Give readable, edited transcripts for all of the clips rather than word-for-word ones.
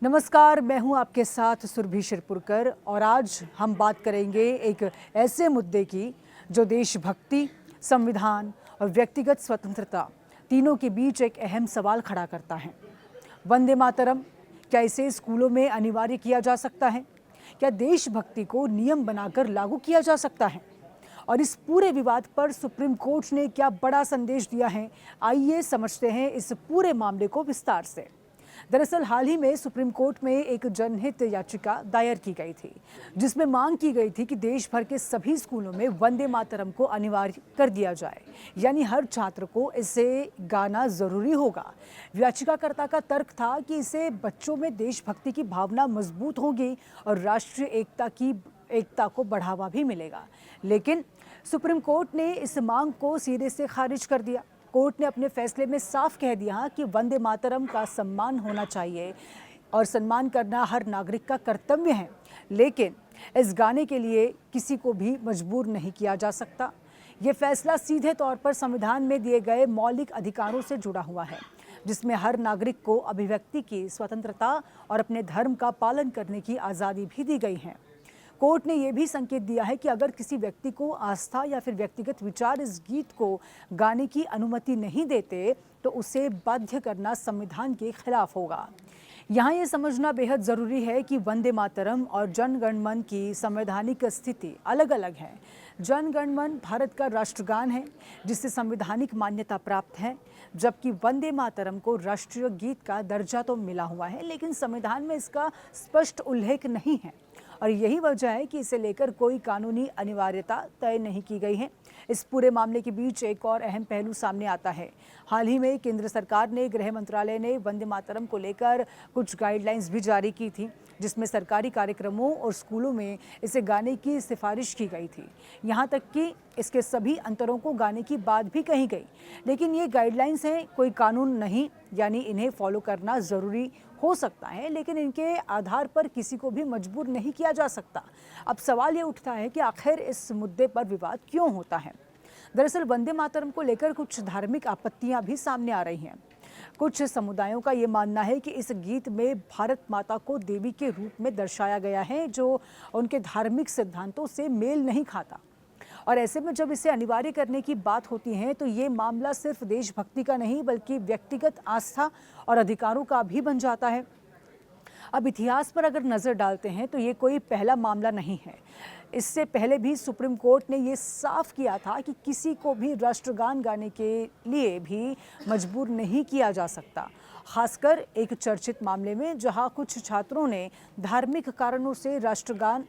नमस्कार, मैं हूं आपके साथ सुरभि शिरपुरकर और आज हम बात करेंगे एक ऐसे मुद्दे की जो देशभक्ति, संविधान और व्यक्तिगत स्वतंत्रता तीनों के बीच एक अहम सवाल खड़ा करता है। वंदे मातरम, क्या इसे स्कूलों में अनिवार्य किया जा सकता है? क्या देशभक्ति को नियम बनाकर लागू किया जा सकता है? और इस पूरे विवाद पर सुप्रीम कोर्ट ने क्या बड़ा संदेश दिया है? आइए समझते हैं इस पूरे मामले को विस्तार से। दरअसल हाल ही में सुप्रीम कोर्ट में एक जनहित याचिका दायर की गई थी, जिसमें मांग की गई थी कि देश भर के सभी स्कूलों में वंदे मातरम को अनिवार्य कर दिया जाए, यानी हर छात्र को इसे गाना जरूरी होगा। याचिकाकर्ता का तर्क था कि इससे बच्चों में देशभक्ति की भावना मजबूत होगी और राष्ट्रीय एकता को बढ़ावा भी मिलेगा। लेकिन सुप्रीम कोर्ट ने इस मांग को सिरे से खारिज कर दिया। कोर्ट ने अपने फैसले में साफ कह दिया कि वंदे मातरम का सम्मान होना चाहिए और सम्मान करना हर नागरिक का कर्तव्य है, लेकिन इस गाने के लिए किसी को भी मजबूर नहीं किया जा सकता। ये फैसला सीधे तौर पर संविधान में दिए गए मौलिक अधिकारों से जुड़ा हुआ है, जिसमें हर नागरिक को अभिव्यक्ति की स्वतंत्रता और अपने धर्म का पालन करने की आज़ादी भी दी गई है। कोर्ट ने यह भी संकेत दिया है कि अगर किसी व्यक्ति को आस्था या फिर व्यक्तिगत विचार इस गीत को गाने की अनुमति नहीं देते तो उसे बाध्य करना संविधान के खिलाफ होगा। यहाँ ये समझना बेहद ज़रूरी है कि वंदे मातरम और जन गण मन की संवैधानिक स्थिति अलग अलग है। जन गण मन भारत का राष्ट्रगान है, जिससे संवैधानिक मान्यता प्राप्त है, जबकि वंदे मातरम को राष्ट्रीय गीत का दर्जा तो मिला हुआ है, लेकिन संविधान में इसका स्पष्ट उल्लेख नहीं है और यही वजह है कि इसे लेकर कोई कानूनी अनिवार्यता तय नहीं की गई है। इस पूरे मामले के बीच एक और अहम पहलू सामने आता है। हाल ही में केंद्र सरकार ने, गृह मंत्रालय ने वंदे मातरम को लेकर कुछ गाइडलाइंस भी जारी की थी, जिसमें सरकारी कार्यक्रमों और स्कूलों में इसे गाने की सिफारिश की गई थी। यहाँ तक कि इसके सभी अंतरों को गाने की बात भी कही गई। लेकिन ये गाइडलाइंस हैं, कोई कानून नहीं, यानी इन्हें फॉलो करना ज़रूरी हो सकता है, लेकिन इनके आधार पर किसी को भी मजबूर नहीं किया जा सकता। अब सवाल ये उठता है कि आखिर इस मुद्दे पर विवाद क्यों होता है। दरअसल वंदे मातरम को लेकर कुछ धार्मिक आपत्तियां भी सामने आ रही हैं। कुछ समुदायों का ये मानना है कि इस गीत में भारत माता को देवी के रूप में दर्शाया गया है, जो उनके धार्मिक सिद्धांतों से मेल नहीं खाता। और ऐसे में जब इसे अनिवार्य करने की बात होती है तो ये मामला सिर्फ देशभक्ति का नहीं बल्कि व्यक्तिगत आस्था और अधिकारों का भी बन जाता है। अब इतिहास पर अगर नज़र डालते हैं तो ये कोई पहला मामला नहीं है। इससे पहले भी सुप्रीम कोर्ट ने ये साफ किया था कि किसी को भी राष्ट्रगान गाने के लिए भी मजबूर नहीं किया जा सकता, खासकर एक चर्चित मामले में जहां कुछ छात्रों ने धार्मिक कारणों से राष्ट्रगान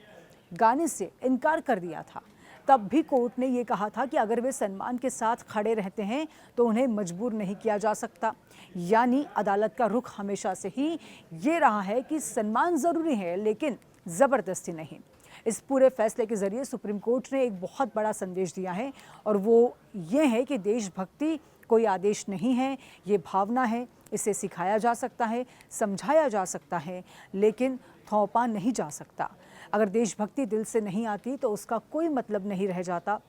गाने से इनकार कर दिया था। तब भी कोर्ट ने ये कहा था कि अगर वे सम्मान के साथ खड़े रहते हैं तो उन्हें मजबूर नहीं किया जा सकता। यानी अदालत का रुख हमेशा से ही ये रहा है कि सम्मान ज़रूरी है, लेकिन ज़बरदस्ती नहीं। इस पूरे फैसले के ज़रिए सुप्रीम कोर्ट ने एक बहुत बड़ा संदेश दिया है, और वो ये है कि देशभक्ति कोई आदेश नहीं है, ये भावना है। इसे सिखाया जा सकता है, समझाया जा सकता है, लेकिन थोपा नहीं जा सकता। अगर देशभक्ति दिल से नहीं आती तो उसका कोई मतलब नहीं रह जाता।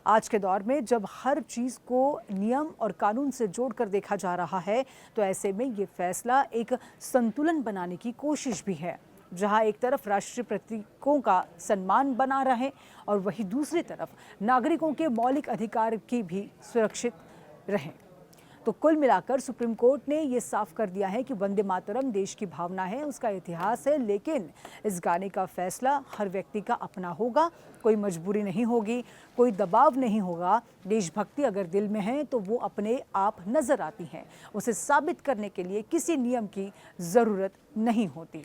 आज के दौर में जब हर चीज़ को नियम और कानून से जोड़कर देखा जा रहा है, तो ऐसे में ये फैसला एक संतुलन बनाने की कोशिश भी है, जहां एक तरफ राष्ट्रीय प्रतीकों का सम्मान बना रहे और वहीं दूसरी तरफ नागरिकों के मौलिक अधिकार की भी सुरक्षित रहें। तो कुल मिलाकर सुप्रीम कोर्ट ने ये साफ कर दिया है कि वंदे मातरम देश की भावना है, उसका इतिहास है, लेकिन इस गाने का फैसला हर व्यक्ति का अपना होगा। कोई मजबूरी नहीं होगी, कोई दबाव नहीं होगा। देशभक्ति अगर दिल में है तो वो अपने आप नजर आती है। उसे साबित करने के लिए किसी नियम की ज़रूरत नहीं होती।